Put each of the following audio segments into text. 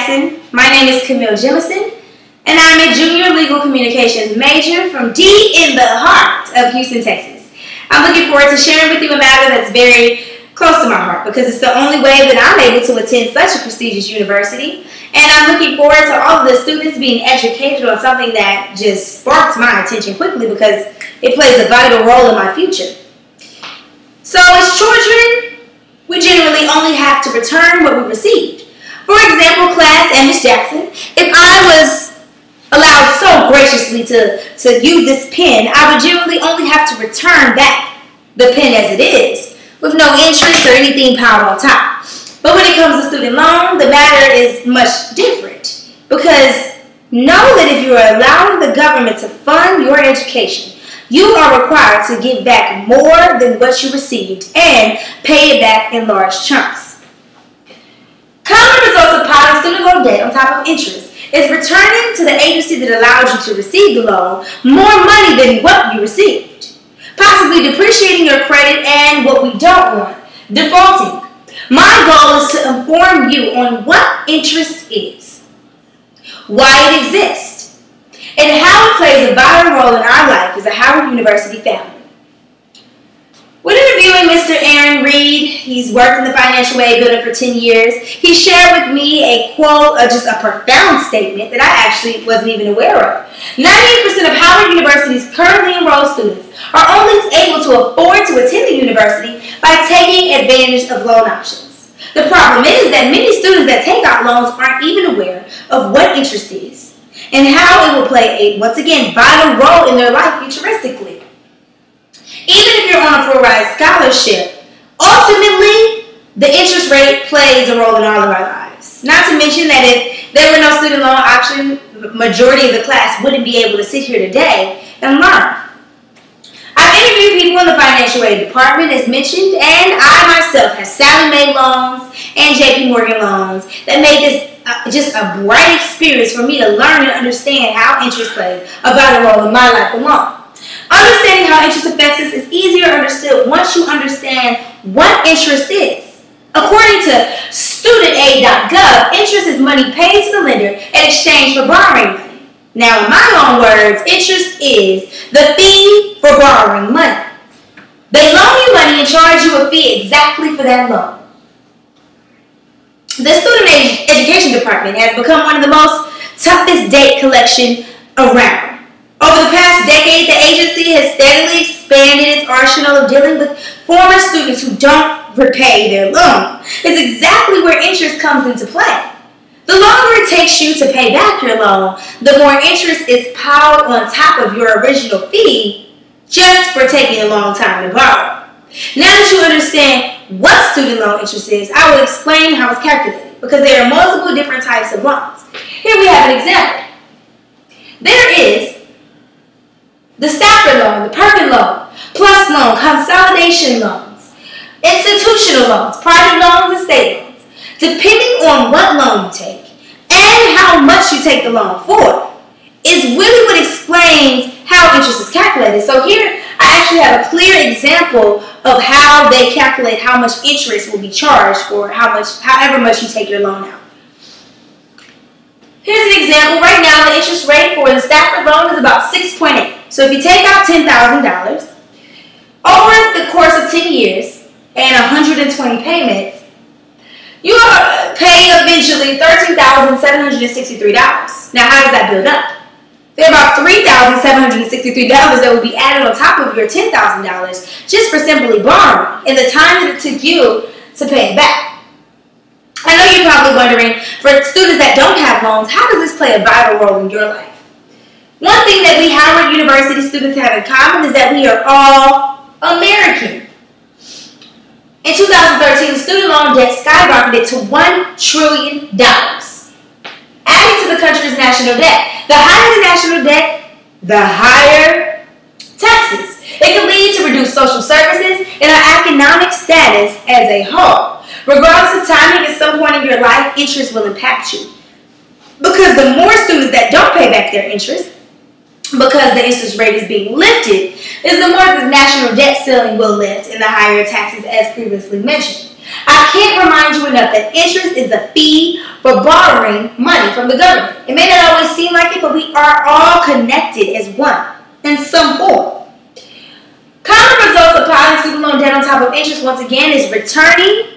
Jackson. My name is Kamille Jemison, and I'm a junior legal communications major from D in the heart of Houston, Texas. I'm looking forward to sharing with you a matter that's very close to my heart because it's the only way that I'm able to attend such a prestigious university. And I'm looking forward to all of the students being educated on something that just sparks my attention quickly because it plays a vital role in my future. So as children, we generally only have to return what we received. For example, class and Miss Jackson, if I was allowed so graciously to use this pen, I would generally only have to return back the pen as it is, with no interest or anything piled on top. But when it comes to student loan, the matter is much different, because know that if you are allowing the government to fund your education, you are required to give back more than what you received and pay it back in large chunks. Common results of piling student loan debt on top of interest is returning to the agency that allowed you to receive the loan more money than what you received, possibly depreciating your credit, and what we don't want, defaulting. My goal is to inform you on what interest is, why it exists, and how it plays a vital role in our life as a Howard University family. When interviewing Mr. Aaron Reed, he's worked in the financial aid building for 10 years, he shared with me a quote, just a profound statement that I actually wasn't even aware of. 98% of Howard University's currently enrolled students are only able to afford to attend the university by taking advantage of loan options. The problem is that many students that take out loans aren't even aware of what interest is and how it will play a, once again, vital role in their life futuristically. Even if you're on a full-ride scholarship, ultimately, the interest rate plays a role in all of our lives. Not to mention that if there were no student loan option, the majority of the class wouldn't be able to sit here today and learn. I've interviewed people in the financial aid department, as mentioned, and I myself have Sallie Mae loans and JP Morgan loans that made this just a bright experience for me to learn and understand how interest plays a vital role in my life alone. Understanding how interest affects us is easier understood once you understand what interest is. According to studentaid.gov, interest is money paid to the lender in exchange for borrowing money. Now, in my own words, interest is the fee for borrowing money. They loan you money and charge you a fee exactly for that loan. The Student Education Department has become one of the most toughest debt collection around. Over the past decade, the agency has steadily expanded its arsenal of dealing with former students who don't repay their loan. It's exactly where interest comes into play. The longer it takes you to pay back your loan, the more interest is piled on top of your original fee just for taking a long time to borrow. Now that you understand what student loan interest is, I will explain how it's calculated, because there are multiple different types of loans. Here we have an example. There is the Stafford loan, the Perkin loan, plus loan, consolidation loans, institutional loans, private loans, and state loans. Depending on what loan you take and how much you take the loan for is really what explains how interest is calculated. So here I actually have a clear example of how they calculate how much interest will be charged for however much you take your loan out. Here's an example. Right now, the interest rate for the Stafford loan is about 6.8. So if you take out $10,000 over the course of 10 years and 120 payments, you are paying eventually $13,763. Now, how does that build up? There are about $3,763 that will be added on top of your $10,000 just for simply borrowing and the time that it took you to pay it back. I know you're probably wondering, for students that don't have loans, how does this play a vital role in your life? One thing that we Howard University students have in common is that we are all American. In 2013, the student loan debt skyrocketed to $1 trillion, adding to the country's national debt. The higher the national debt, the higher taxes. It can lead to reduced social services and our economic status as a whole. Regardless of timing, at some point in your life, interest will impact you. Because the more students that don't pay back their interest, because the interest rate is being lifted, is the more the national debt ceiling will lift and the higher taxes as previously mentioned. I can't remind you enough that interest is the fee for borrowing money from the government. It may not always seem like it, but we are all connected as one in some form. Common results of piling student loan debt on top of interest once again is returning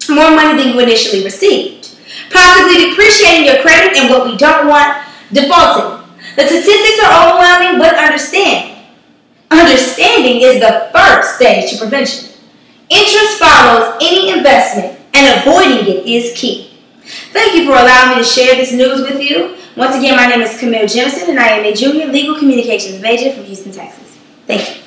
more money than you initially received, possibly depreciating your credit, and what we don't want, defaulting. The statistics are overwhelming, but understanding is the first stage to prevention. Interest follows any investment, and avoiding it is key. Thank you for allowing me to share this news with you. Once again, my name is Kamille Jemison, and I am a junior legal communications major from Houston, Texas. Thank you.